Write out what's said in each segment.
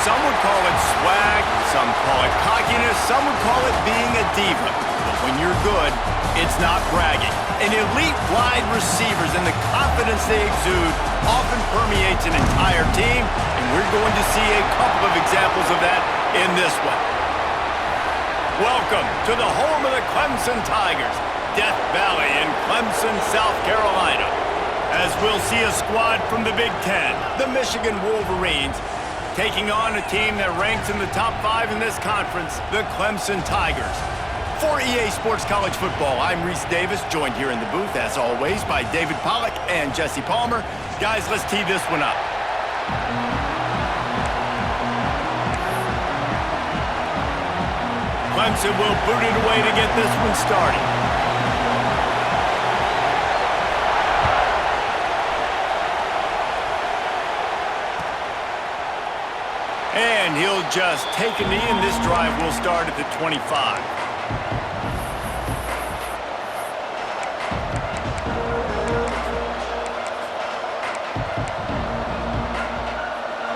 Some would call it swag, some call it cockiness, some would call it being a diva. But when you're good, it's not bragging. And elite wide receivers and the confidence they exude often permeates an entire team, and we're going to see a couple of examples of that in this one. Welcome to the home of the Clemson Tigers, Death Valley in Clemson, South Carolina. As we'll see a squad from the Big Ten, the Michigan Wolverines, taking on a team that ranks in the top 5 in this conference, the Clemson Tigers. For EA Sports College Football, I'm Reese Davis, joined here in the booth, as always, by David Pollack and Jesse Palmer. Guys, let's tee this one up. Clemson will boot it away to get this one started. And he'll just take a knee, and this drive will start at the 25.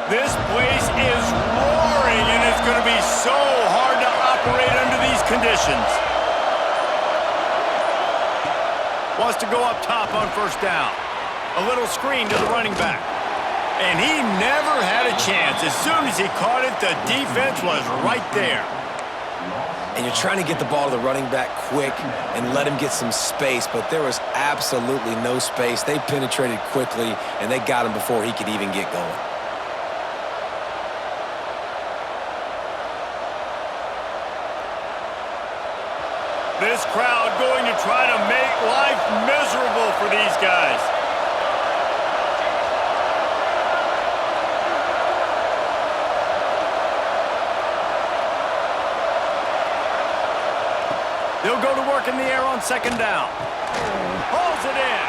This place is roaring, and it's going to be so hard to operate under these conditions. Wants to go up top on first down. A little screen to the running back. And he never had a chance. As soon as he caught it, the defense was right there. And you're trying to get the ball to the running back quick and let him get some space, but there was absolutely no space. They penetrated quickly, and they got him before he could even get going. This crowd going to try to make life miserable for these guys. They'll go to work in the air on second down. Hauls it in.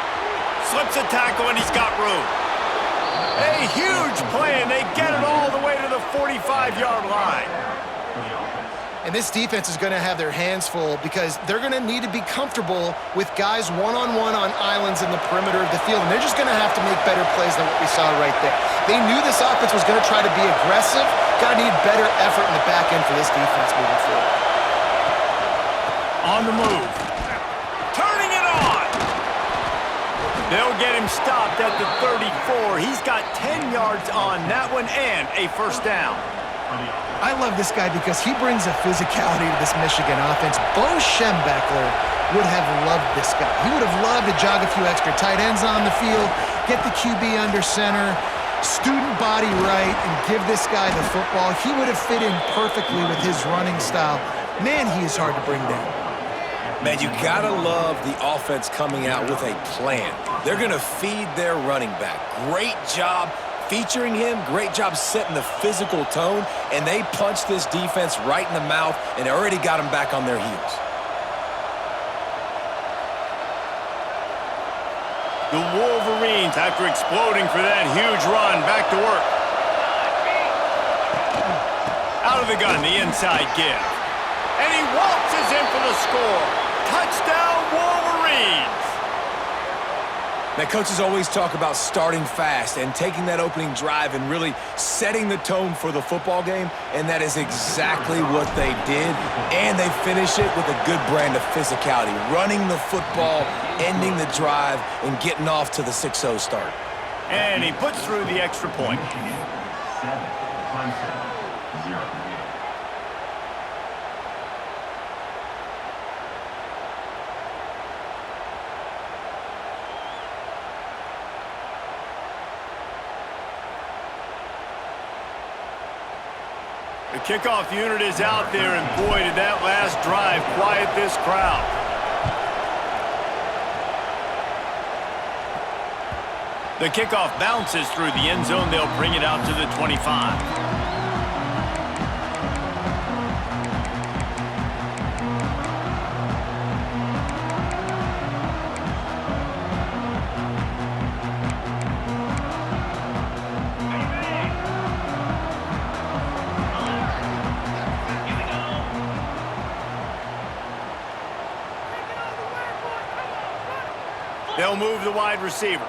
Slips a tackle, and he's got room. A huge play, and they get it all the way to the 45-yard line. And this defense is going to have their hands full because they're going to need to be comfortable with guys one-on-one on islands in the perimeter of the field, and they're just going to have to make better plays than what we saw right there. They knew this offense was going to try to be aggressive. Got to need better effort in the back end for this defense moving forward. On the move. Turning it on. They'll get him stopped at the 34. He's got 10 yards on that one and a first down. I love this guy because he brings a physicality to this Michigan offense. Bo Schembechler would have loved this guy. He would have loved to jog a few extra tight ends on the field, get the QB under center, student body right, and give this guy the football. He would have fit in perfectly with his running style. Man, he is hard to bring down. Man, you gotta love the offense coming out with a plan. They're gonna feed their running back. Great job featuring him, great job setting the physical tone, and they punched this defense right in the mouth and already got them back on their heels. The Wolverines, after exploding for that huge run, back to work. Out of the gun, the inside give. And he waltzes in for the score. Touchdown, Wolverines! Now, coaches always talk about starting fast and taking that opening drive and really setting the tone for the football game, and that is exactly what they did, and they finish it with a good brand of physicality, running the football, ending the drive, and getting off to the 6-0 start. And he puts through the extra point. The kickoff unit is out there, and boy, did that last drive quiet this crowd. The kickoff bounces through the end zone. They'll bring it out to the 25. They'll move the wide receiver.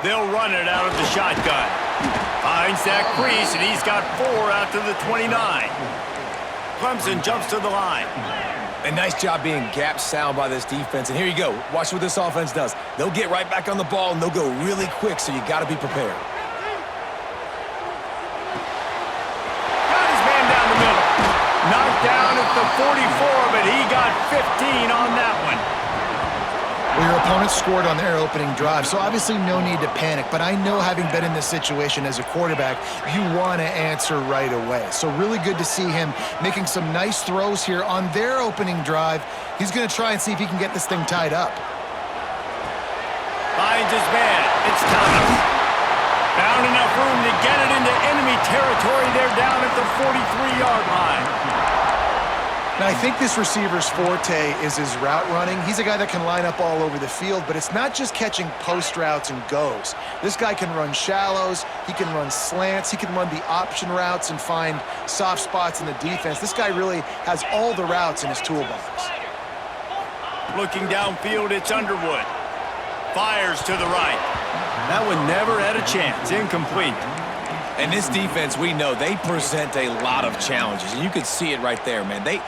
They'll run it out of the shotgun. Finds that crease, and he's got 4 out to the 29. Clemson jumps to the line. A nice job being gap sound by this defense. And here you go. Watch what this offense does. They'll get right back on the ball, and they'll go really quick, so you got to be prepared. Knocked down at the 44, but he got 15 on that one. Well, your opponent scored on their opening drive, so obviously no need to panic. But I know, having been in this situation as a quarterback, you want to answer right away. So really good to see him making some nice throws here on their opening drive. He's going to try and see if he can get this thing tied up. Finds his man. It's Thomas. Found enough room to get it into enemy territory. They're down at the 43-yard line. Now, I think this receiver's forte is his route running. He's a guy that can line up all over the field, but it's not just catching post routes and goes. This guy can run shallows, he can run slants, he can run the option routes and find soft spots in the defense. This guy really has all the routes in his toolbox. Looking downfield, it's Underwood. Fires to the right. That one never had a chance. Incomplete. And this defense, we know, they present a lot of challenges. And you can see it right there, man. They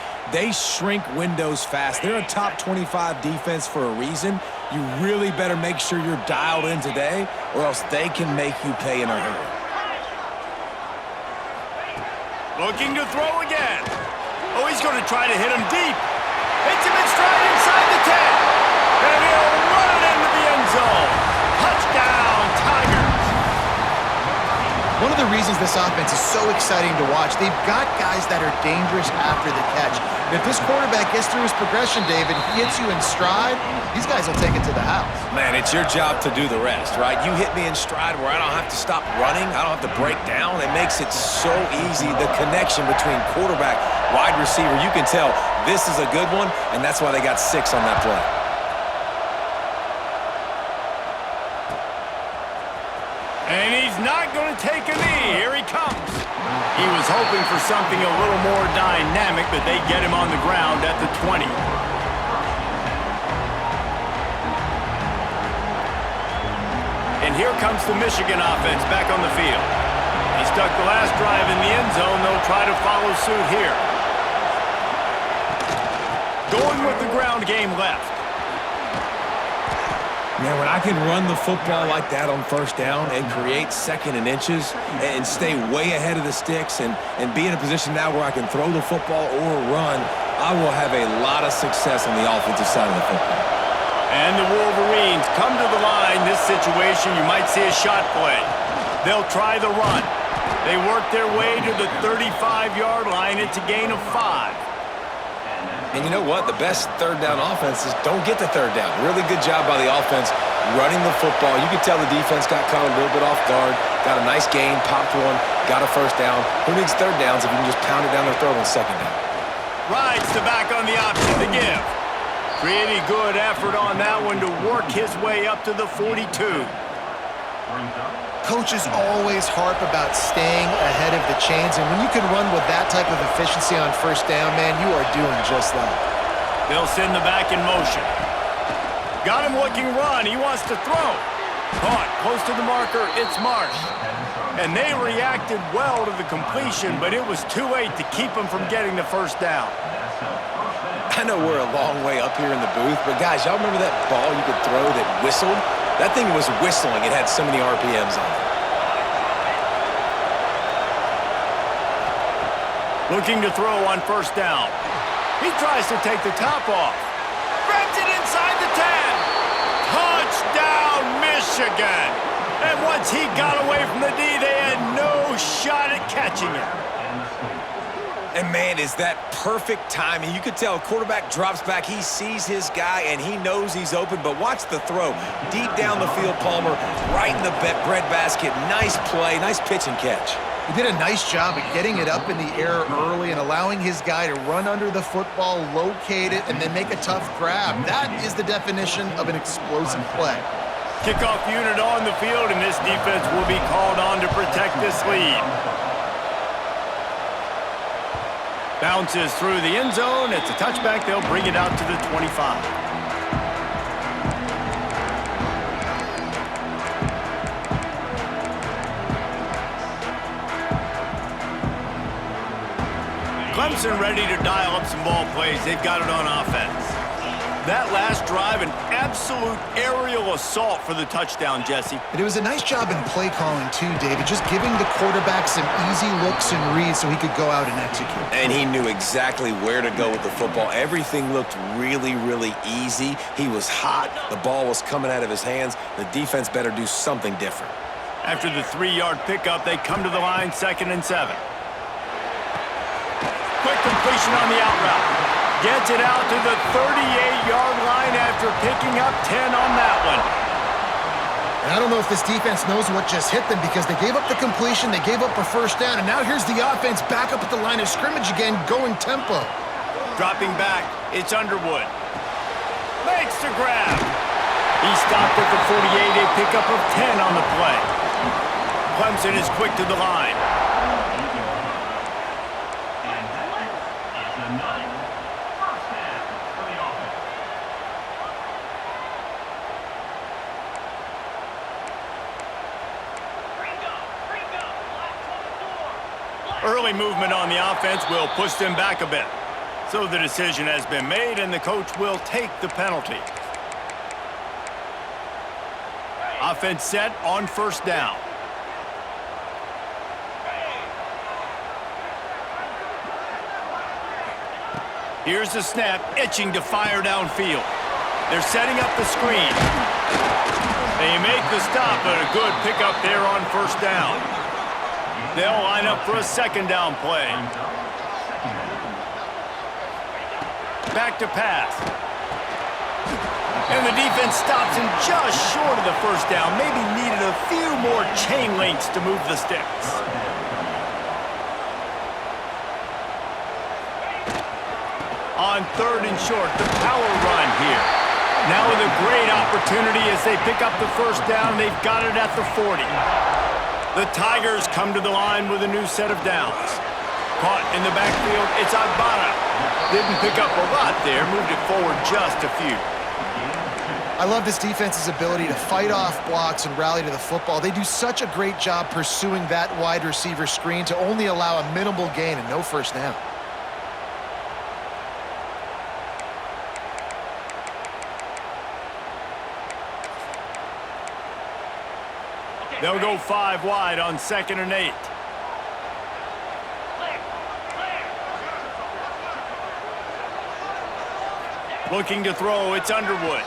shrink windows fast. They're a top 25 defense for a reason. You really better make sure you're dialed in today, or else they can make you pay in a hurry. Looking to throw again. Oh, he's going to try to hit him deep. Hits him in stride inside the 10. And he'll run it into the end zone. Touchdown, Tigers. One of the reasons this offense is so exciting to watch, they've got guys that are dangerous after the catch. And if this quarterback gets through his progression, David, he hits you in stride, these guys will take it to the house. Man, it's your job to do the rest, right? You hit me in stride where I don't have to stop running. I don't have to break down. It makes it so easy. The connection between quarterback, wide receiver, you can tell this is a good one, and that's why they got 6 on that play. And he's not going to take a knee. Here he comes. He was hoping for something a little more dynamic, but they get him on the ground at the 20. And here comes the Michigan offense back on the field. He stuck the last drive in the end zone. They'll try to follow suit here. Going with the ground game left. Man, when I can run the football like that on first down and create second and inches and stay way ahead of the sticks and be in a position now where I can throw the football or run, I will have a lot of success on the offensive side of the football. And the Wolverines come to the line. This situation, you might see a shot play. They'll try the run. They work their way to the 35-yard line. It's a gain of 5. And you know what? The best third down offenses don't get the third down. Really good job by the offense running the football. You could tell the defense got caught a little bit off guard. Got a nice gain, popped one, got a first down. Who needs third downs if you can just pound it down their throat on second down? Rides the back on the option to give. Pretty good effort on that one to work his way up to the 42. Coaches always harp about staying ahead of the chains, and when you can run with that type of efficiency on first down, man, you are doing just that. They'll send the back in motion. Got him looking run. He wants to throw. Caught close to the marker. It's Marsh. And they reacted well to the completion, but it was too late to keep him from getting the first down. I know we're a long way up here in the booth, but guys, y'all remember that ball you could throw that whistled? That thing was whistling. It had so many RPMs on it. Looking to throw on first down. He tries to take the top off. Grabs it inside the 10. Touchdown, Michigan. And once he got away from the D, they had no shot at catching it. And, man, is that perfect timing. You could tell quarterback drops back. He sees his guy, and he knows he's open. But watch the throw. Deep down the field, Palmer, right in the breadbasket. Nice play, nice pitch and catch. He did a nice job of getting it up in the air early and allowing his guy to run under the football, locate it, and then make a tough grab. That is the definition of an explosive play. Kickoff unit on the field, and this defense will be called on to protect this lead. Bounces through the end zone. It's a touchback. They'll bring it out to the 25. Clemson ready to dial up some ball plays. They've got it on offense. That last drive, an absolute aerial assault for the touchdown, Jesse. And it was a nice job in play calling too, David, just giving the quarterback some easy looks and reads so he could go out and execute. And he knew exactly where to go with the football. Everything looked really, really easy. He was hot. The ball was coming out of his hands. The defense better do something different. After the 3-yard pickup, they come to the line, 2nd and 7. Quick completion on the out route. Gets it out to the 38-yard line after picking up 10 on that one. And I don't know if this defense knows what just hit them because they gave up the completion, they gave up a first down, and now here's the offense back up at the line of scrimmage again, going tempo. Dropping back, it's Underwood. Makes the grab. He stopped at the 48, a pickup of 10 on the play. Clemson is quick to the line. Early movement on the offense will push them back a bit. So the decision has been made, and the coach will take the penalty. Offense set on first down. Here's the snap, itching to fire downfield. They're setting up the screen. They make the stop, but a good pickup there on first down. They'll line up for a second down play. Back to pass. And the defense stops him just short of the first down. Maybe needed a few more chain links to move the sticks. On 3rd and short, the power run here. Now with a great opportunity as they pick up the first down. They've got it at the 40. The Tigers come to the line with a new set of downs. Caught in the backfield, it's Agbana. Didn't pick up a lot there, moved it forward just a few. I love this defense's ability to fight off blocks and rally to the football. They do such a great job pursuing that wide receiver screen to only allow a minimal gain and no first down. They'll go 5 wide on 2nd and 8. Looking to throw, it's Underwood.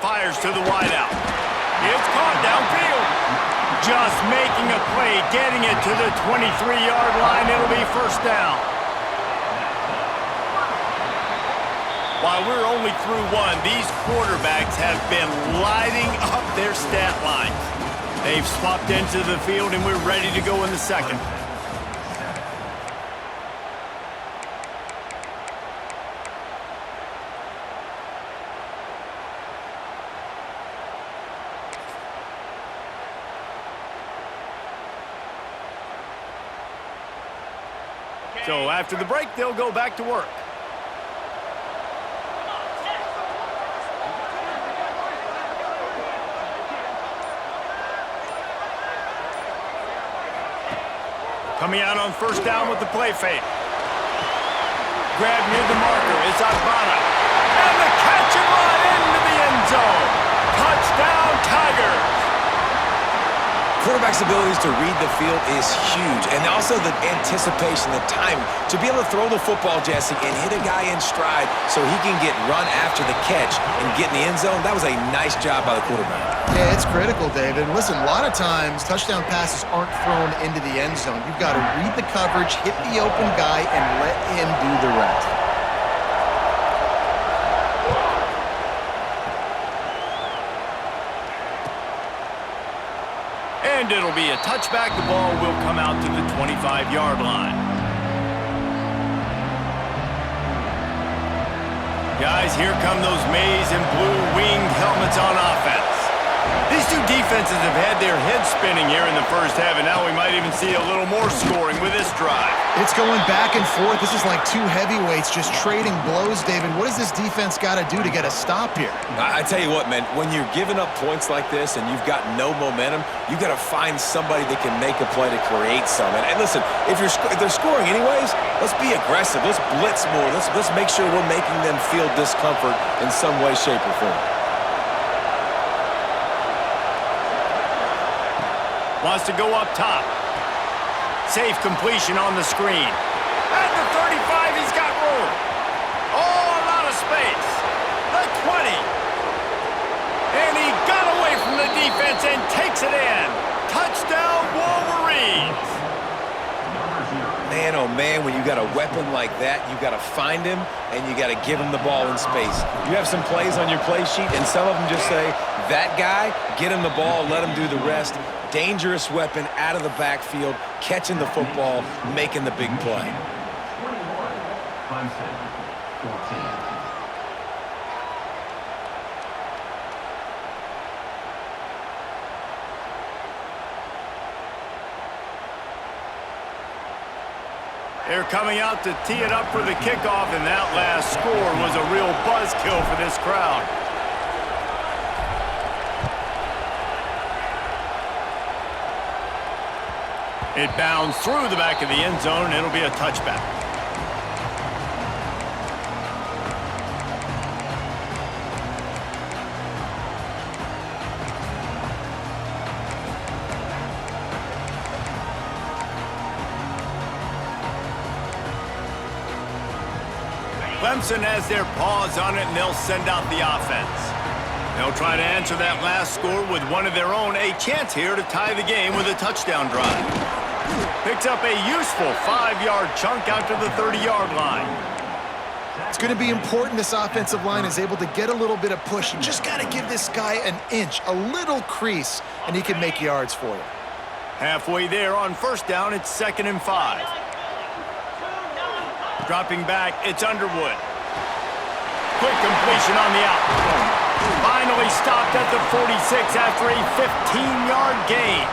fires to the wideout. It's caught downfield. Just making a play, getting it to the 23-yard line. It'll be first down. While we're only through one, these quarterbacks have been lighting up their stat lines. They've swapped into the field, and we're ready to go in the second. So after the break, they'll go back to work. Coming out on first down with the play fake. Grab near the marker is Agbana. And the catch and run into the end zone. Touchdown, Tigers. Quarterback's abilities to read the field is huge, and also the anticipation, the time to be able to throw the football, Jesse, and hit a guy in stride so he can get run after the catch and get in the end zone. That was a nice job by the quarterback. Yeah, it's critical, David. And listen, a lot of times touchdown passes aren't thrown into the end zone. You've got to read the coverage, hit the open guy, and let him do the rest. And it'll be a touchback. The ball will come out to the 25-yard line. Guys, here come those maize and blue winged helmets on offense. These two defenses have had their heads spinning here in the first half, and now we might even see a little more scoring with this drive. It's going back and forth. This is like two heavyweights just trading blows, David. What does this defense got to do to get a stop here? I tell you what, man, when you're giving up points like this and you've got no momentum, you got to find somebody that can make a play to create some. And listen, if they're scoring anyways, let's be aggressive. Let's blitz more. Let's make sure we're making them feel discomfort in some way, shape, or form. Wants to go up top. Safe completion on the screen. At the 35, he's got room. Oh, a lot of space. The 20. And he got away from the defense and takes it in. Touchdown, Wolverines. Man, oh man, when you got a weapon like that, you got to find him and you got to give him the ball in space. You have some plays on your play sheet, and some of them just say, that guy, get him the ball, let him do the rest. Dangerous weapon out of the backfield, catching the football, making the big play. They're coming out to tee it up for the kickoff, and that last score was a real buzzkill for this crowd. It bounds through the back of the end zone, and it'll be a touchback. Clemson has their paws on it, and they'll send out the offense. They'll try to answer that last score with one of their own. A chance here to tie the game with a touchdown drive. Picks up a useful 5-yard chunk out to the 30-yard line. It's going to be important this offensive line is able to get a little bit of push. You just got to give this guy an inch, a little crease, and he can make yards for you. Halfway there on first down, it's 2nd and 5. Dropping back, it's Underwood. Quick completion on the out. Finally stopped at the 46 after a 15-yard gain.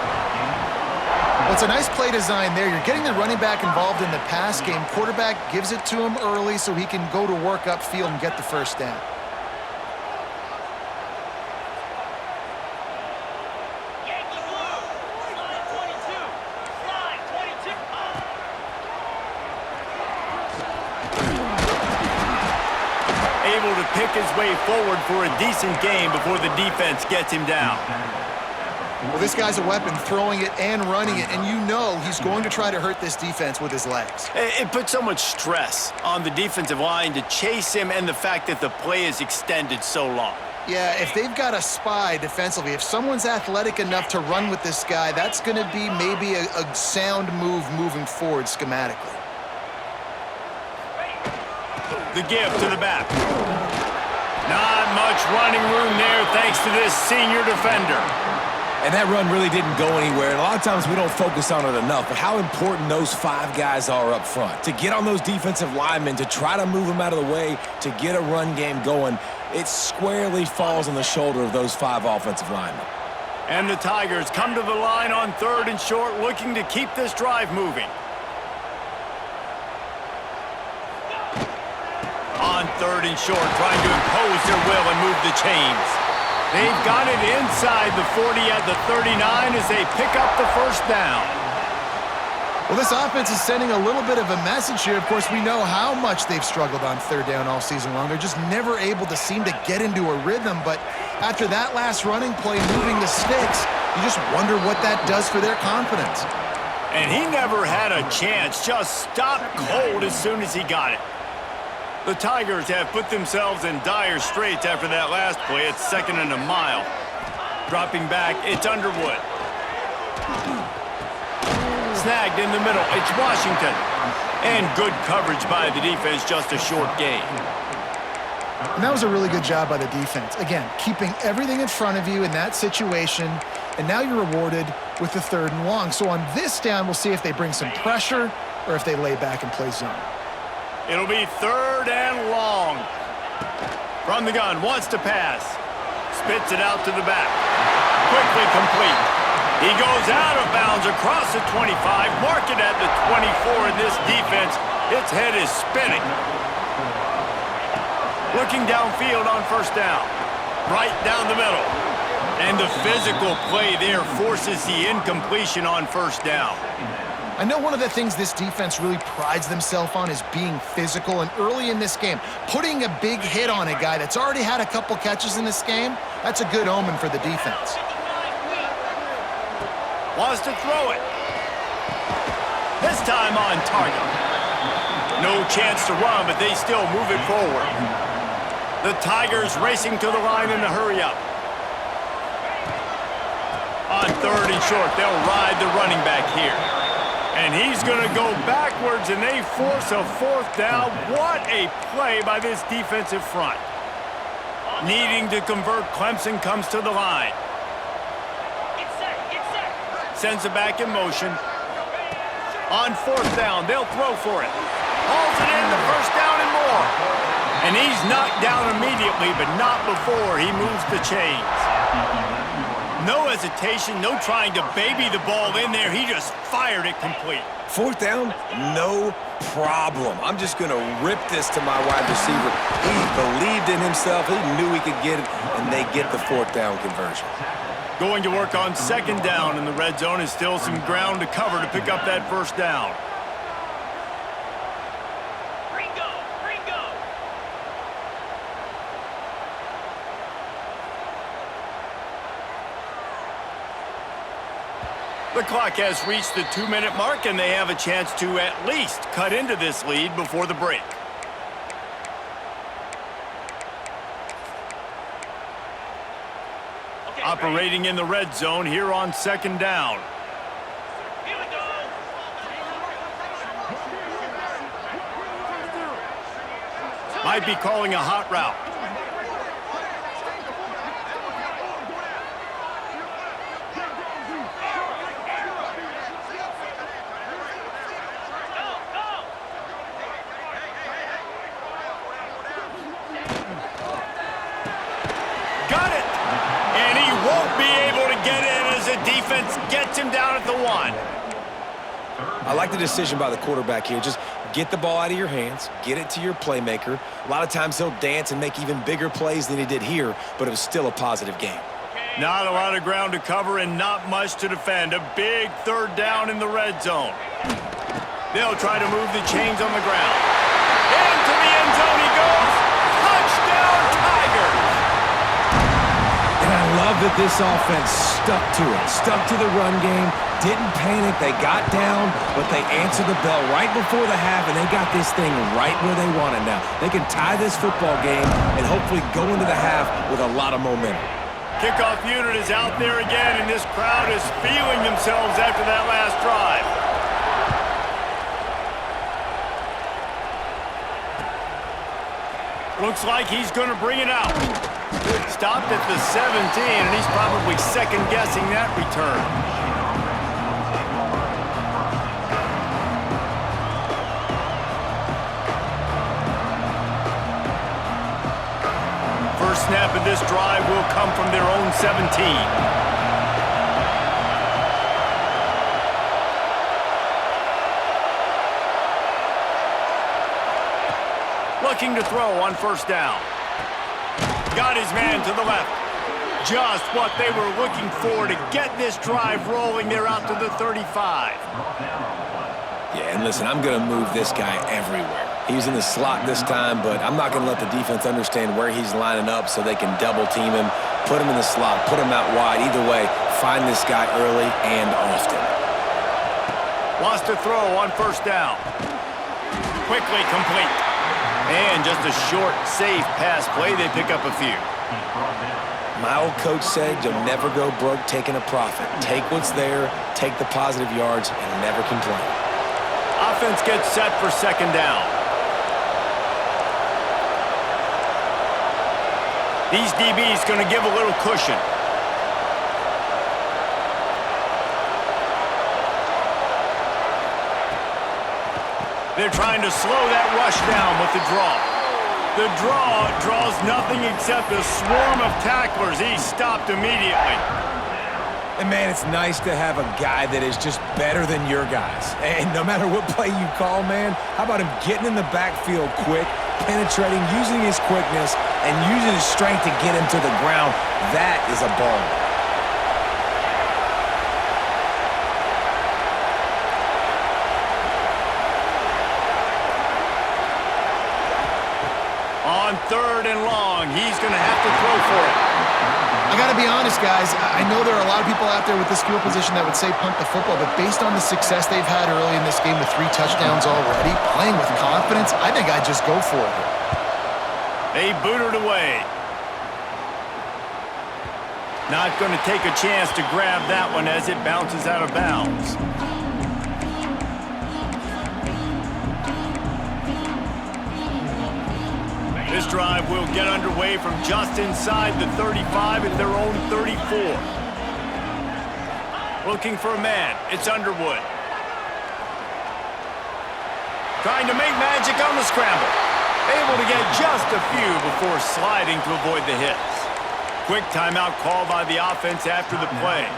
Well, it's a nice play design there. You're getting the running back involved in the pass game. Quarterback gives it to him early so he can go to work upfield and get the first down. Able to pick his way forward for a decent game before the defense gets him down. Well, this guy's a weapon, throwing it and running it, and you know he's going to try to hurt this defense with his legs. It puts so much stress on the defensive line to chase him, and the fact that the play is extended so long. Yeah, if they've got a spy defensively, if someone's athletic enough to run with this guy, that's going to be maybe a sound move moving forward schematically. The give to the back. Not much running room there thanks to this senior defender. And that run really didn't go anywhere. And a lot of times we don't focus on it enough, but how important those 5 guys are up front. To get on those defensive linemen, to try to move them out of the way, to get a run game going, it squarely falls on the shoulder of those 5 offensive linemen. And the Tigers come to the line on 3rd and short, looking to keep this drive moving. On 3rd and short, trying to impose their will and move the chains. They've got it inside the 40 at the 39 as they pick up the first down. Well, this offense is sending a little bit of a message here. Of course, we know how much they've struggled on 3rd down all season long. They're just never able to seem to get into a rhythm. But after that last running play, moving the sticks, you just wonder what that does for their confidence. And he never had a chance, just stopped cold as soon as he got it. The Tigers have put themselves in dire straits after that last play. It's 2nd and a mile. Dropping back, it's Underwood. Snagged in the middle, it's Washington. And good coverage by the defense, just a short gain. And that was a really good job by the defense. Again, keeping everything in front of you in that situation, and now you're rewarded with the 3rd and long. So on this down, we'll see if they bring some pressure or if they lay back and play zone. It'll be 3rd and long. From the gun, wants to pass. Spits it out to the back. Quickly complete. He goes out of bounds across the 25. Mark it at the 24 in this defense. Its head is spinning. Looking downfield on 1st down. Right down the middle. And the physical play there forces the incompletion on 1st down. I know one of the things this defense really prides themselves on is being physical, and early in this game, putting a big hit on a guy that's already had a couple catches in this game, that's a good omen for the defense. Wants to throw it. This time on target. No chance to run, but they still move it forward. The Tigers racing to the line in a hurry up. On 3rd and short, they'll ride the running back here. And he's going to go backwards, and they force a 4th down. What a play by this defensive front. Needing to convert, Clemson comes to the line. Sends it back in motion. On 4th down, they'll throw for it. Hauls it in, the 1st down and more. And he's knocked down immediately, but not before he moves the chains. No hesitation, no trying to baby the ball in there. He just fired it complete. 4th down, no problem. I'm just going to rip this to my wide receiver. He believed in himself. He knew he could get it, and they get the 4th down conversion. Going to work on 2nd down in the red zone is still some ground to cover to pick up that 1st down. The clock has reached the 2-minute mark, and they have a chance to at least cut into this lead before the break. Operating in the red zone here on 2nd down. Might be calling a hot route. Got it! And he won't be able to get in as the defense gets him down at the 1. I like the decision by the quarterback here. Just get the ball out of your hands, get it to your playmaker. A lot of times he'll dance and make even bigger plays than he did here, but it was still a positive game. Not a lot of ground to cover and not much to defend. A big 3rd down in the red zone. They'll try to move the chains on the ground. Into the end zone he goes. Touchdown, Tigers! And I love that this offense stuck to it, stuck to the run game, didn't panic. They got down, but they answered the bell right before the half, and they got this thing right where they want it now. They can tie this football game and hopefully go into the half with a lot of momentum. Kickoff unit is out there again, and this crowd is feeling themselves after that last drive. Looks like he's going to bring it out. Stopped at the 17, and he's probably second-guessing that return. First snap of this drive will come from their own 17. Looking to throw on first down. Got his man to the left. Just what they were looking for to get this drive rolling. They're out to the 35. Yeah, and listen, I'm going to move this guy everywhere. He's in the slot this time, but I'm not going to let the defense understand where he's lining up so they can double team him, put him in the slot, put him out wide. Either way, find this guy early and often. Lost a throw on first down. Quickly complete. And just a short, safe pass play. They pick up a few. My old coach said you'll never go broke taking a profit. Take what's there, take the positive yards, and never complain. Offense gets set for second down. These DBs going to give a little cushion. They're trying to slow that rush down with the draw. The draw draws nothing except a swarm of tacklers. He's stopped immediately. And, man, it's nice to have a guy that is just better than your guys. And no matter what play you call, man, how about him getting in the backfield quick, penetrating, using his quickness, and using his strength to get him to the ground? That is a ball. On third and long, he's going to have to throw for it. I got to be honest, guys. I know there are a lot of people out there with this field position that would say punt the football, but based on the success they've had early in this game with 3 touchdowns already, playing with confidence, I think I'd just go for it. They boot it away. Not going to take a chance to grab that one as it bounces out of bounds. This drive will get underway from just inside the 35 at their own 34. Looking for a man. It's Underwood. Trying to make magic on the scramble. Able to get just a few before sliding to avoid the hits. Quick timeout call by the offense after the play.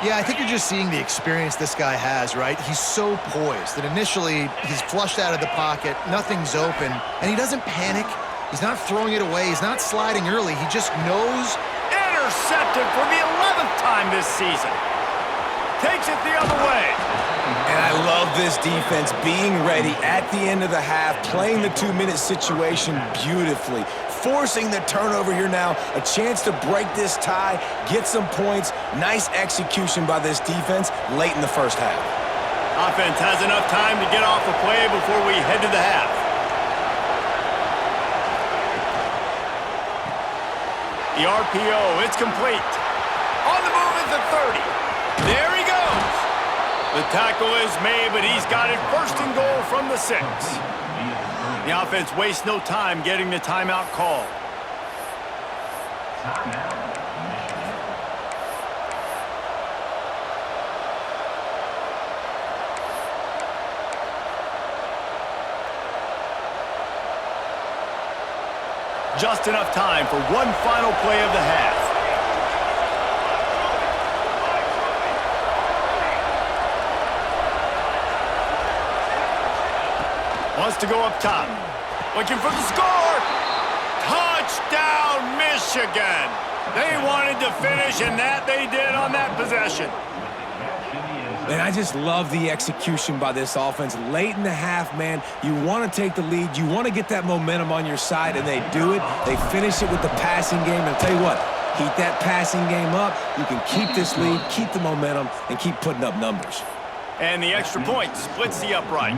Yeah, I think you're just seeing the experience this guy has, right? He's so poised that initially he's flushed out of the pocket, nothing's open, and he doesn't panic. He's not throwing it away. He's not sliding early. He just knows. Intercepted for the 11th time this season. Takes it the other way. And I love this defense being ready at the end of the half, playing the 2-minute situation beautifully, forcing the turnover here now, a chance to break this tie, get some points. Nice execution by this defense late in the first half. Offense has enough time to get off the play before we head to the half. The RPO, it's complete. On the move at the 30. There he goes. The tackle is made, but he's got it first and goal from the 6. The offense wastes no time getting the timeout call. Just enough time for one final play of the half. Wants to go up top. Looking for the score. Touchdown, Michigan. They wanted to finish, and that they did on that possession. And I just love the execution by this offense. Late in the half, man, you want to take the lead. You want to get that momentum on your side, and they do it. They finish it with the passing game. And I'll tell you what, Keep that passing game up. You can keep this lead, keep the momentum, and keep putting up numbers. And the extra point splits the uprights.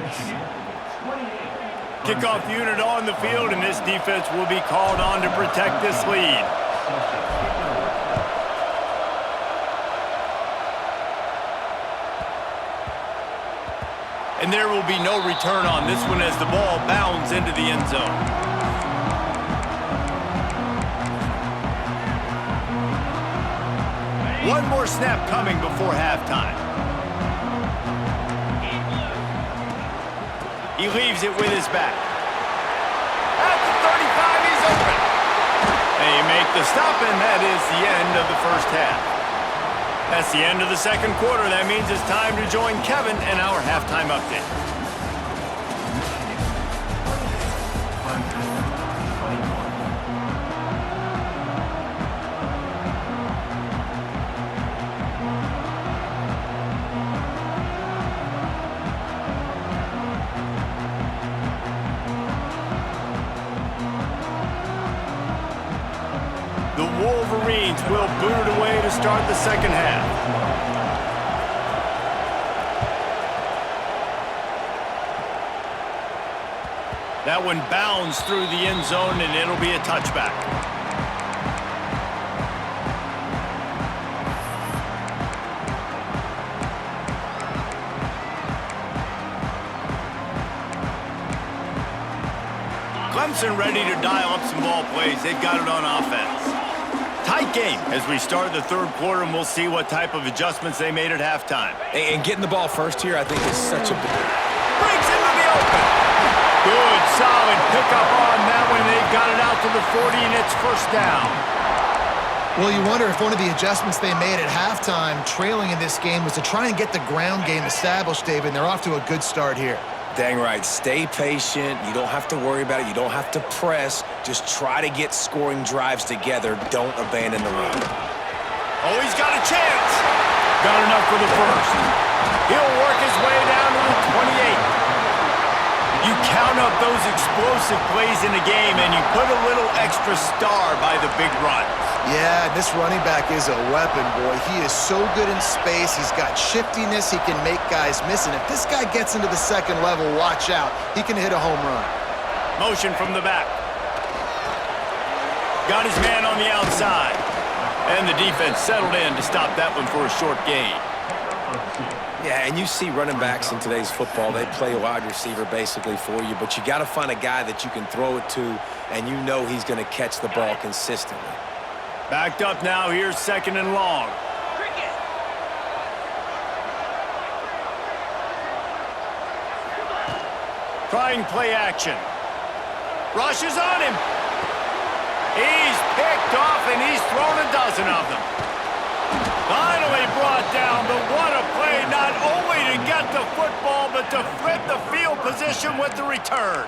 Kickoff unit on the field, and this defense will be called on to protect this lead. And there will be no return on this one as the ball bounds into the end zone. One more snap coming before halftime. He leaves it with his back. At the 35, he's open. They make the stop, and that is the end of the first half. That's the end of the second quarter. That means it's time to join Kevin and our halftime update. The Wolverines will boot it away to start the second half. That one bounds through the end zone, and it'll be a touchback. Clemson ready to dial up some ball plays. They've got it on offense. Tight game as we start the third quarter, and we'll see what type of adjustments they made at halftime. And getting the ball first here, I think, is such a big... Breaks into the open. Good, solid pickup on that one. They've got it out to the 40, and it's first down. Well, you wonder if one of the adjustments they made at halftime, trailing in this game, was to try and get the ground game established, David, and they're off to a good start here. Dang right. Stay patient. You don't have to worry about it. You don't have to press. Just try to get scoring drives together. Don't abandon the run. Oh, he's got a chance. Got enough for the first. He'll work his way down to the 28. You count up those explosive plays in a game, and you put a little extra star by the big run. Yeah, this running back is a weapon, boy. He is so good in space. He's got shiftiness. He can make guys miss. And if this guy gets into the second level, watch out. He can hit a home run. Motion from the back. Got his man on the outside. And the defense settled in to stop that one for a short gain. Yeah, and you see running backs in today's football, they play a wide receiver basically for you, but you got to find a guy that you can throw it to, and you know he's going to catch the ball consistently. Backed up now, here's second and long. Trying play action. Rush is on him. He's picked off, and he's thrown a dozen of them. Finally brought down, but what a play, not only to get the football, but to flip the field position with the return.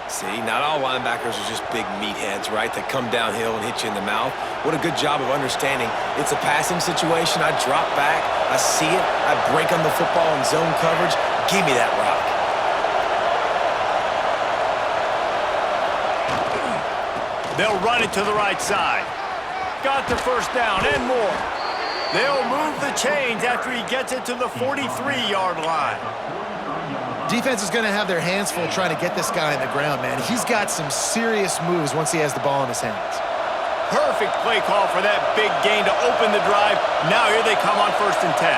See, not all linebackers are just big meatheads, right, that come downhill and hit you in the mouth. What a good job of understanding. It's a passing situation. I drop back. I see it. I break on the football in zone coverage. Give me that rock. They'll run it to the right side. Got the first down and more. They'll move the chains after he gets it to the 43-yard line. Defense is going to have their hands full trying to get this guy on the ground, man. He's got some serious moves once he has the ball in his hands. Perfect play call for that big gain to open the drive. Now here they come on 1st and 10.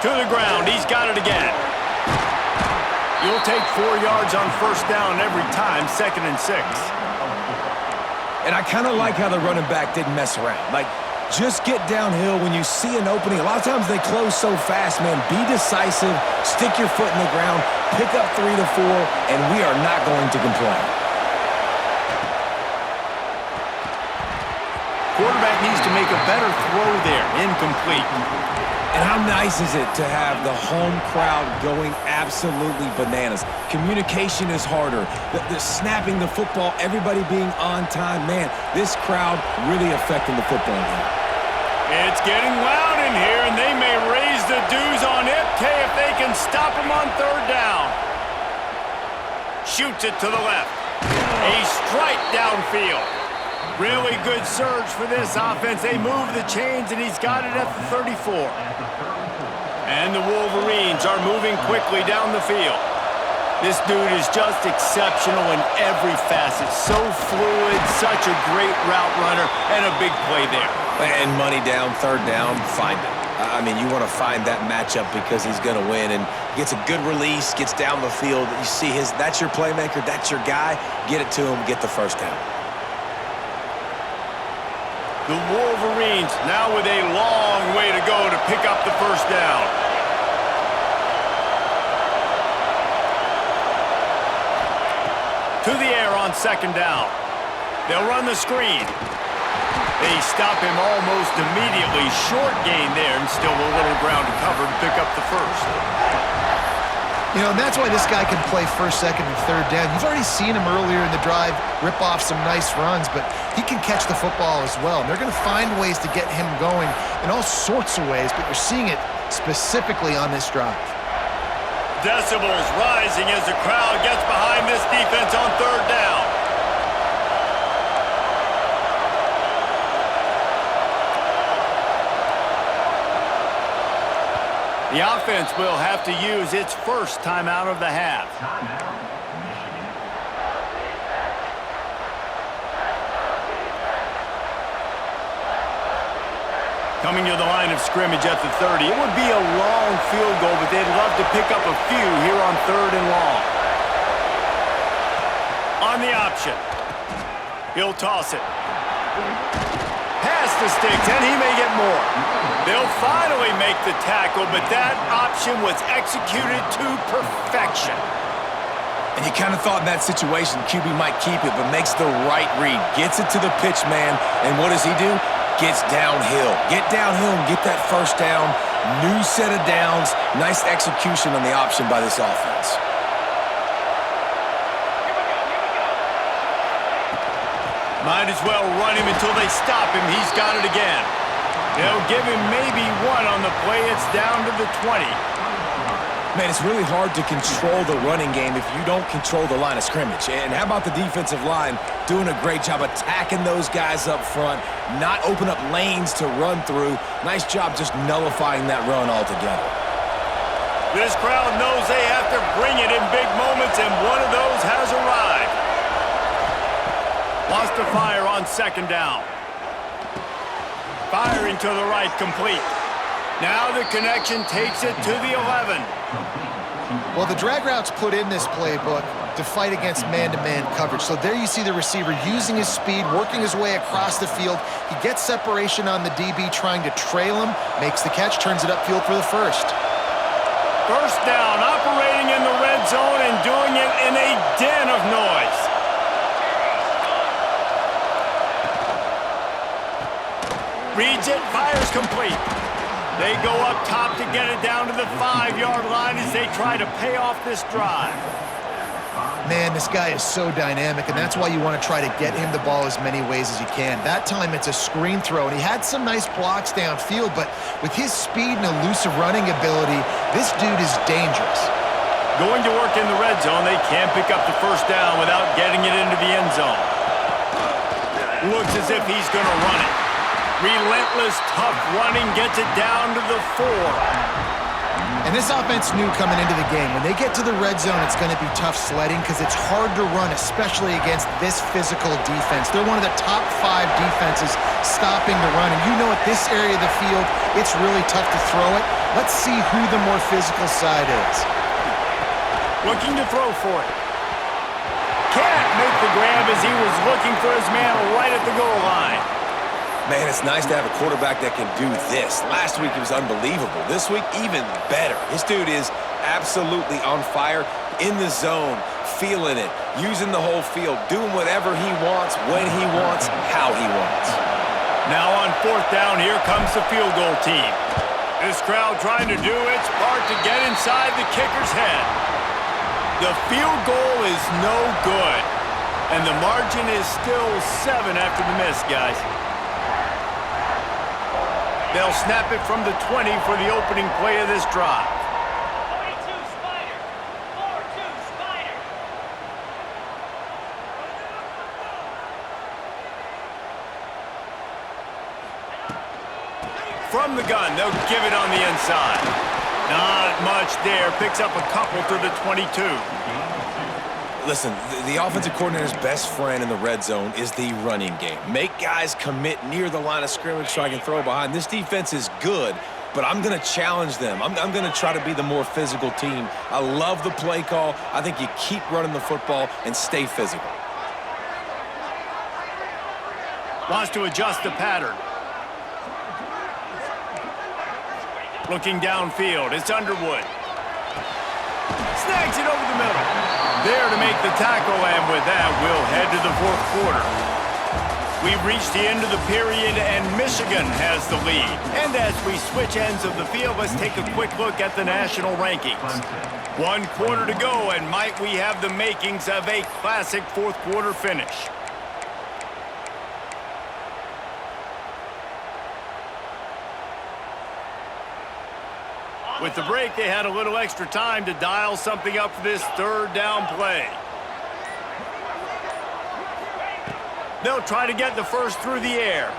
To the ground. He's got it again. You'll take 4 yards on 1st down every time, 2nd and 6. And I kind of like how the running back didn't mess around. Like, just get downhill when you see an opening. A lot of times they close so fast, man. Be decisive, stick your foot in the ground, pick up 3 to 4, and we are not going to complain. Quarterback needs to make a better throw there. Incomplete. And how nice is it to have the home crowd going absolutely bananas? Communication is harder. The snapping the football, everybody being on time. Man, this crowd really affecting the football game. It's getting loud in here, and they may raise the dues on Ipke if they can stop him on 3rd down. Shoots it to the left. A strike downfield. Really good surge for this offense. They move the chains, and he's got it at the 34. And the Wolverines are moving quickly down the field. This dude is just exceptional in every facet. So fluid, such a great route runner, and a big play there. And money down, third down, find it. I mean, you want to find that matchup because he's going to win, and gets a good release, gets down the field. You see that's your playmaker, that's your guy. Get it to him, get the first down. The Wolverines now with a long way to go to pick up the first down. To the air on second down. They'll run the screen. They stop him almost immediately. Short gain there, and still a little ground to cover to pick up the first. You know, and that's why this guy can play first, second, and third down. You've already seen him earlier in the drive rip off some nice runs, but he can catch the football as well. And they're going to find ways to get him going in all sorts of ways, but you're seeing it specifically on this drive. Decibels rising as the crowd gets behind this defense on third down. The offense will have to use its first timeout of the half. Coming to the line of scrimmage at the 30. It would be a long field goal, but they'd love to pick up a few here on third and long. On the option. He'll toss it. Past the sticks, and he may get more. They'll finally make the tackle, but that option was executed to perfection. And you kind of thought in that situation QB might keep it, but makes the right read. Gets it to the pitch man, and what does he do? Gets downhill. Get downhill and get that first down. New set of downs. Nice execution on the option by this offense. Might as well run him until they stop him. He's got it again. They'll give him maybe one on the play. It's down to the 20. Man, it's really hard to control the running game if you don't control the line of scrimmage. And how about the defensive line doing a great job attacking those guys up front, not open up lanes to run through. Nice job just nullifying that run altogether. This crowd knows they have to bring it in big moments, and one of those has arrived. Lost to fire on second down. Firing to the right, complete. Now the connection takes it to the 11. Well, the drag route's put in this playbook to fight against man-to-man coverage. So there you see the receiver using his speed, working his way across the field. He gets separation on the DB trying to trail him, makes the catch, turns it upfield for the first. First down, operating in the red zone and doing it in a den of noise. Reads it, fires complete. They go up top to get it down to the 5-yard line as they try to pay off this drive. Man, this guy is so dynamic, and that's why you want to try to get him the ball as many ways as you can. That time it's a screen throw, and he had some nice blocks downfield, but with his speed and elusive running ability, this dude is dangerous. Going to work in the red zone, they can't pick up the first down without getting it into the end zone. Looks as if he's going to run it. Relentless, tough running, gets it down to the 4. And this offense knew coming into the game, when they get to the red zone, it's going to be tough sledding because it's hard to run, especially against this physical defense. They're one of the top 5 defenses stopping the run. And you know at this area of the field, it's really tough to throw it. Let's see who the more physical side is. Looking to throw for it. Can't make the grab as he was looking for his man right at the goal line. Man, it's nice to have a quarterback that can do this. Last week, it was unbelievable. This week, even better. This dude is absolutely on fire, in the zone, feeling it, using the whole field, doing whatever he wants, when he wants, how he wants. Now on fourth down, here comes the field goal team. This crowd trying to do its part to get inside the kicker's head. The field goal is no good, and the margin is still 7 after the miss, guys. They'll snap it from the 20 for the opening play of this drive. 42 Spider. 42 Spider. From the gun, they'll give it on the inside. Not much there. Picks up a couple to the 22. Listen, the offensive coordinator's best friend in the red zone is the running game. Make guys commit near the line of scrimmage so I can throw behind. This defense is good, but I'm going to challenge them. I'm going to try to be the more physical team. I love the play call. I think you keep running the football and stay physical. Wants to adjust the pattern. Looking downfield, it's Underwood. Snags it over the middle. There to make the tackle, and with that, we'll head to the fourth quarter. We've reached the end of the period, and Michigan has the lead. And as we switch ends of the field, let's take a quick look at the national rankings. 1 quarter to go, and might we have the makings of a classic fourth quarter finish. With the break, they had a little extra time to dial something up for this third down play. They'll try to get the first through the air.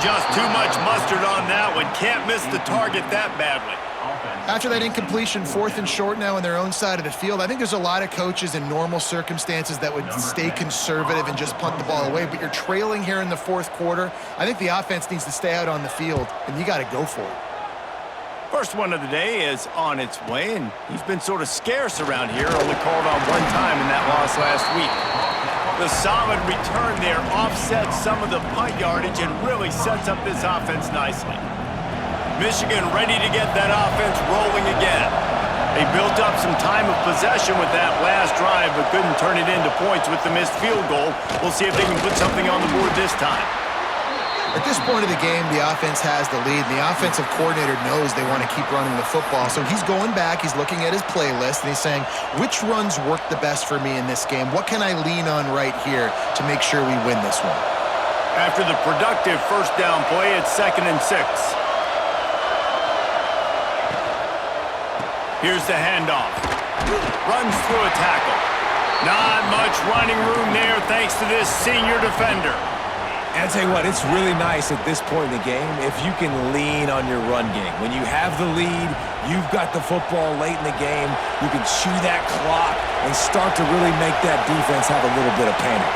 Just too much mustard on that one. Can't miss the target that badly. After that incompletion, 4th and short now on their own side of the field, I think there's a lot of coaches in normal circumstances that would stay conservative and just punt the ball away. But you're trailing here in the fourth quarter. I think the offense needs to stay out on the field, and you got to go for it. First one of the day is on its way, and he's been sort of scarce around here, only called on 1 time in that loss last week. The solid return there offsets some of the punt yardage and really sets up this offense nicely. Michigan ready to get that offense rolling again. They built up some time of possession with that last drive, but couldn't turn it into points with the missed field goal. We'll see if they can put something on the board this time. At this point of the game, the offense has the lead, and the offensive coordinator knows they want to keep running the football. So he's going back, he's looking at his playlist, and he's saying, which runs work the best for me in this game? What can I lean on right here to make sure we win this one? After the productive first down play, it's 2nd and 6. Here's the handoff. Runs through a tackle. Not much running room there thanks to this senior defender. And I'll tell you what, it's really nice at this point in the game if you can lean on your run game. When you have the lead, you've got the football late in the game, you can chew that clock and start to really make that defense have a little bit of panic.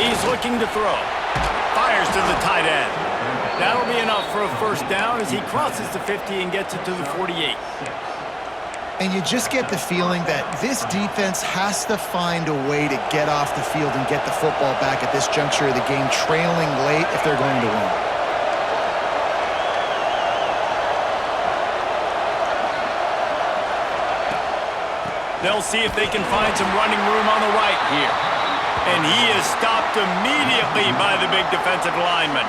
He's looking to throw. Fires to the tight end. That'll be enough for a first down as he crosses the 50 and gets it to the 48. And you just get the feeling that this defense has to find a way to get off the field and get the football back at this juncture of the game, trailing late if they're going to win. They'll see if they can find some running room on the right here. And he is stopped immediately by the big defensive lineman.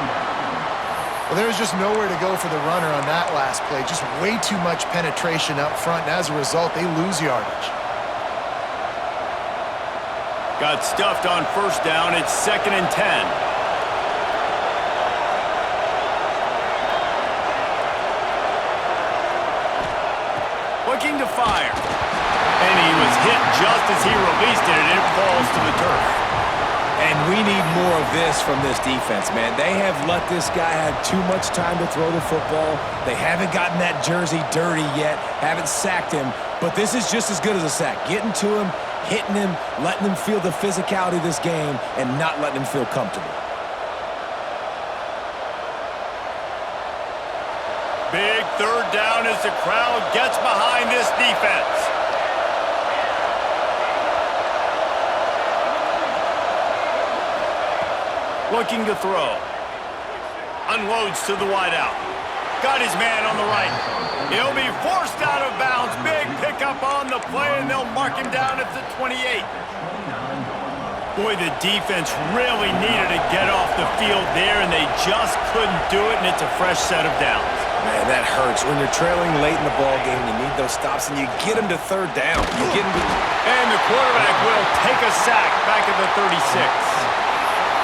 Well, there's just nowhere to go for the runner on that last play. Just way too much penetration up front, and as a result, they lose yardage. Got stuffed on first down. It's 2nd and 10. Looking to fire. And he was hit just as he released it, and it falls to the turf. And we need more of this from this defense, man. They have let this guy have too much time to throw the football. They haven't gotten that jersey dirty yet, haven't sacked him. But this is just as good as a sack. Getting to him, hitting him, letting him feel the physicality of this game, and not letting him feel comfortable. Big third down as the crowd gets behind this defense. Looking to throw. Unloads to the wideout. Got his man on the right. He'll be forced out of bounds. Big pickup on the play, and they'll mark him down at the 28. Boy, the defense really needed to get off the field there, and they just couldn't do it, and it's a fresh set of downs. Man, that hurts. When you're trailing late in the ball game, you need those stops, and you get them to third down. You get them to... And the quarterback will take a sack back at the 36.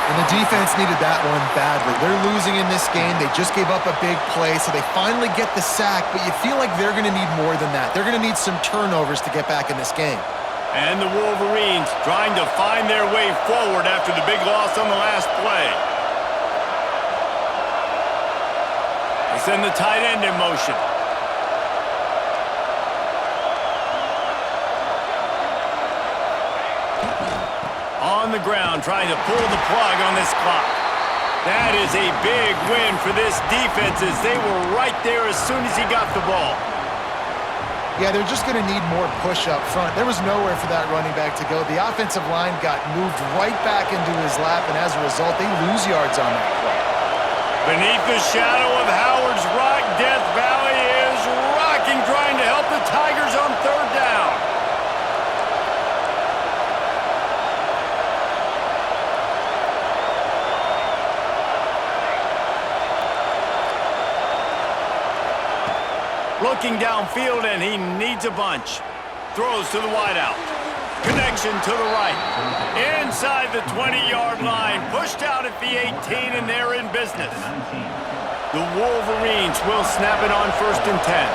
And the defense needed that one badly. They're losing in this game. They just gave up a big play, so they finally get the sack, but you feel like they're going to need more than that. They're going to need some turnovers to get back in this game. And the Wolverines trying to find their way forward after the big loss on the last play. They send the tight end in motion. On the ground, trying to pull the plug on this clock. That is a big win for this defense as they were right there as soon as he got the ball. Yeah, they're just going to need more push up front. There was nowhere for that running back to go. The offensive line got moved right back into his lap, and as a result, they lose yards on that play. Beneath the shadow of Howard's Rock, Death Valley is rocking, trying to help the Tigers on third down. Looking downfield, and he needs a bunch. Throws to the wideout. Connection to the right. Inside the 20-yard line. Pushed out at the 18, and they're in business. The Wolverines will snap it on 1st and 10.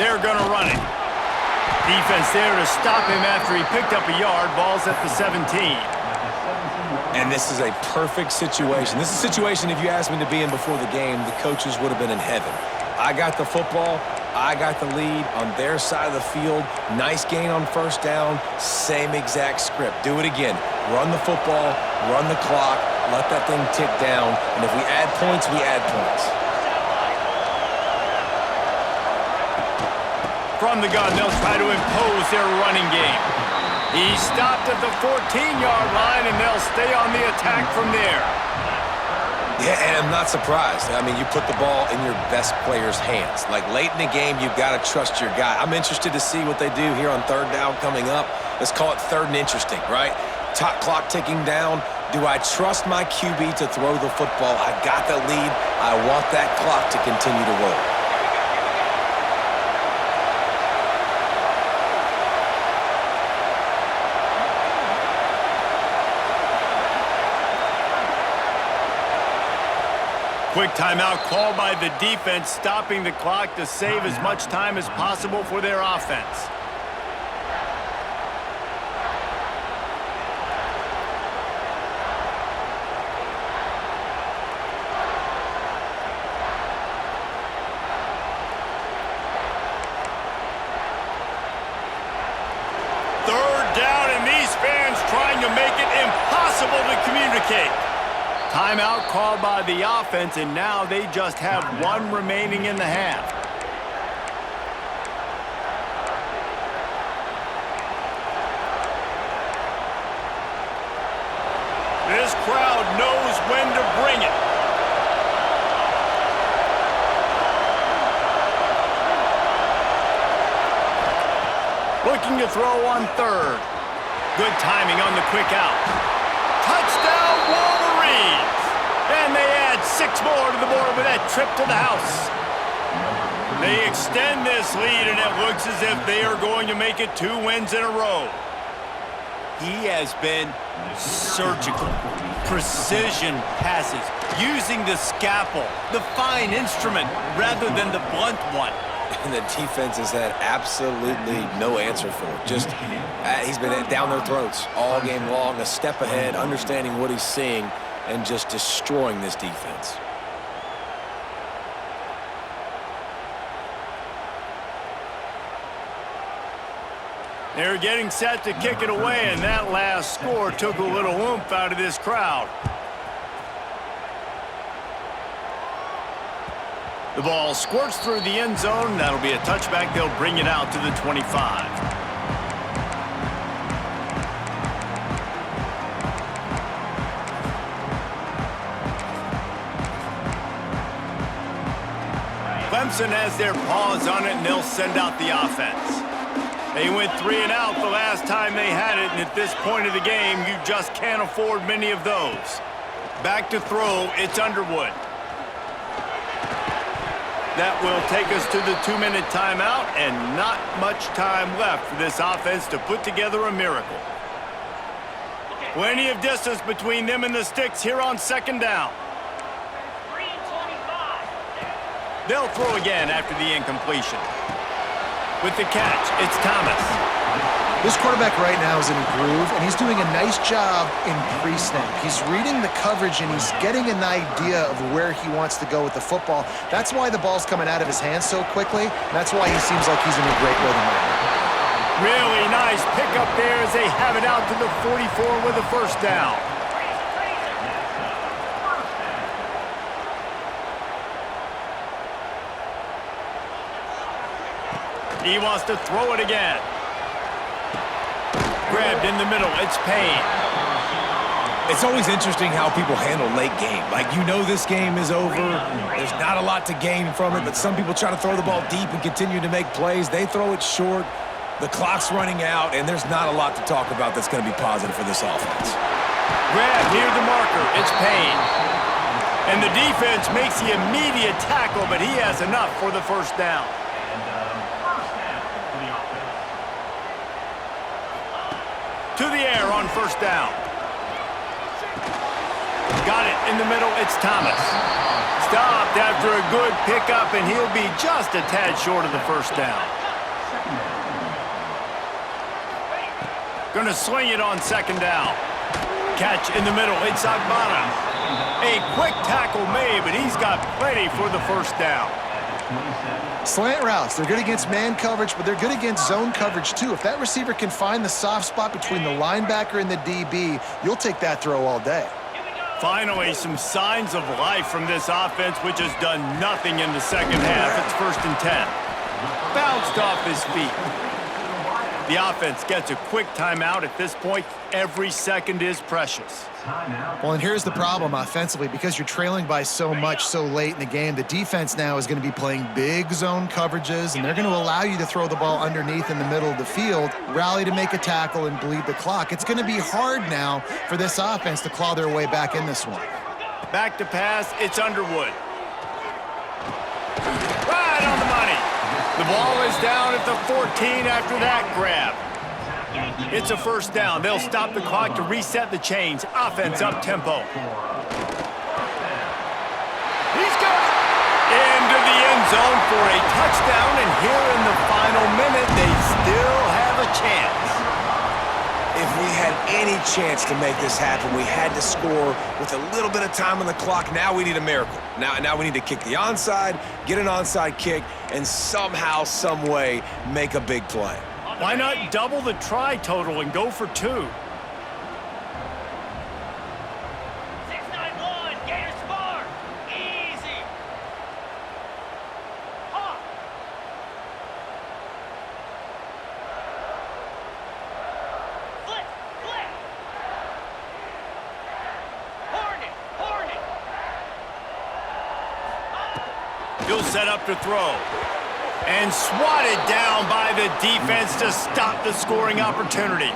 They're going to run it. Defense there to stop him after he picked up a yard. Ball's at the 17. And this is a perfect situation. This is a situation, if you asked me to be in before the game, the coaches would have been in heaven. I got the football. I got the lead on their side of the field. Nice gain on 1st down. Same exact script. Do it again. Run the football, run the clock, let that thing tick down. And if we add points, we add points. From the gun, they'll try to impose their running game. He stopped at the 14-yard line, and they'll stay on the attack from there. Yeah, and I'm not surprised. I mean, you put the ball in your best player's hands. Like, late in the game, you've got to trust your guy. I'm interested to see what they do here on 3rd down coming up. Let's call it 3rd and interesting, right? Top clock ticking down. Do I trust my QB to throw the football? I got the lead. I want that clock to continue to roll. Quick timeout called by the defense, stopping the clock to save as much time as possible for their offense. Third down, and these fans trying to make it impossible to communicate. Timeout called by the offense, and now they just have 1 remaining in the half. This crowd knows when to bring it. Looking to throw on 3rd. Good timing on the quick out. Touchdown, Wolverines! And they add 6 more to the board with that trip to the house. They extend this lead, and it looks as if they are going to make it 2 wins in a row. He has been surgical. Precision passes, using the scalpel, the fine instrument, rather than the blunt one. And the defense has had absolutely no answer for it. Just, he's been down their throats all game long, a step ahead, understanding what he's seeing, and just destroying this defense. They're getting set to kick it away, and that last score took a little oomph out of this crowd. The ball squirts through the end zone. That'll be a touchback. They'll bring it out to the 25. Clemson has their paws on it, and they'll send out the offense. They went 3 and out the last time they had it, and at this point of the game, you just can't afford many of those. Back to throw, it's Underwood. That will take us to the 2-minute timeout, and not much time left for this offense to put together a miracle. Plenty of distance between them and the sticks here on 2nd down. They'll throw again after the incompletion. With the catch, it's Thomas. This quarterback right now is in a groove, and he's doing a nice job in pre-snap. He's reading the coverage, and he's getting an idea of where he wants to go with the football. That's why the ball's coming out of his hands so quickly, and that's why he seems like he's in a great rhythm right now. Really nice pickup there as they have it out to the 44 with a first down. He wants to throw it again. Grabbed in the middle, it's Payne. It's always interesting how people handle late game. Like, you know this game is over. There's not a lot to gain from it, but some people try to throw the ball deep and continue to make plays. They throw it short. The clock's running out, and there's not a lot to talk about that's going to be positive for this offense. Grab near the marker, it's Payne. And the defense makes the immediate tackle, but he has enough for the first down. To the air on first down. Got it in the middle, it's Thomas. Stopped after a good pickup, and he'll be just a tad short of the first down. Gonna swing it on second down. Catch in the middle, it's Agbana. A quick tackle made, but he's got plenty for the first down. Slant routes, they're good against man coverage, but they're good against zone coverage too. If that receiver can find the soft spot between the linebacker and the DB, you'll take that throw all day. Finally, some signs of life from this offense, which has done nothing in the second half. It's 1st and 10. Bounced off his feet. The offense gets a quick timeout. At this point, every second is precious. Well, and here's the problem offensively. Because you're trailing by so much so late in the game, the defense now is going to be playing big zone coverages, and they're going to allow you to throw the ball underneath in the middle of the field, rally to make a tackle, and bleed the clock. It's going to be hard now for this offense to claw their way back in this one. Back to pass, it's Underwood. Right on the money. The ball is down at the 14 after that grab. It's a first down. They'll stop the clock to reset the chains. Offense up tempo. He's got it. Into the end zone for a touchdown, and here in the final minute, they still have a chance. If we had any chance to make this happen, we had to score with a little bit of time on the clock. Now we need a miracle. Now we need to kick the onside, get an onside kick, and somehow, some way, make a big play. Why not double the try total and go for 2? 691, Gators Bar. Easy. Hawk. Flip. Hornet. He'll set up to throw. And swatted down by the defense to stop the scoring opportunity.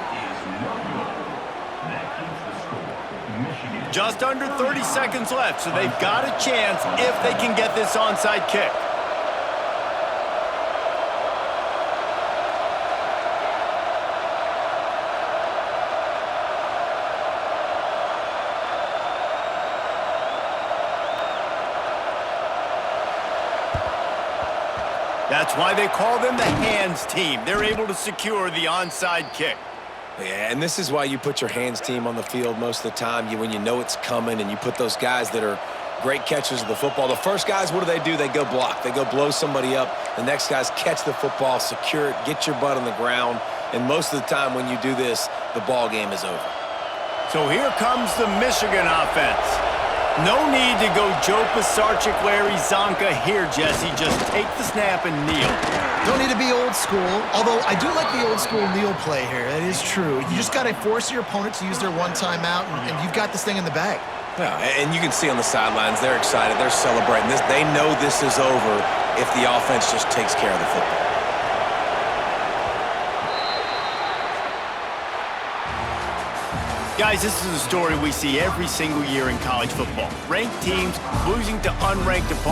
Just under 30 seconds left, so they've got a chance if they can get this onside kick. That's why they call them the hands team. They're able to secure the onside kick. Yeah, and this is why you put your hands team on the field most of the time, when you know it's coming, and you put those guys that are great catchers of the football. The first guys, what do? They go block. They go blow somebody up. The next guys catch the football, secure it, get your butt on the ground. And most of the time when you do this, the ball game is over. So here comes the Michigan offense. No need to go Joe Pisarcik, Larry Zonka here, Jesse. Just take the snap and kneel. Don't need to be old school, although I do like the old school kneel play here. That is true. You just got to force your opponent to use their one timeout, and you've got this thing in the bag. Yeah, and you can see on the sidelines, they're excited. They're celebrating this. They know this is over if the offense just takes care of the football. Guys, this is a story we see every single year in college football. Ranked teams losing to unranked opponents.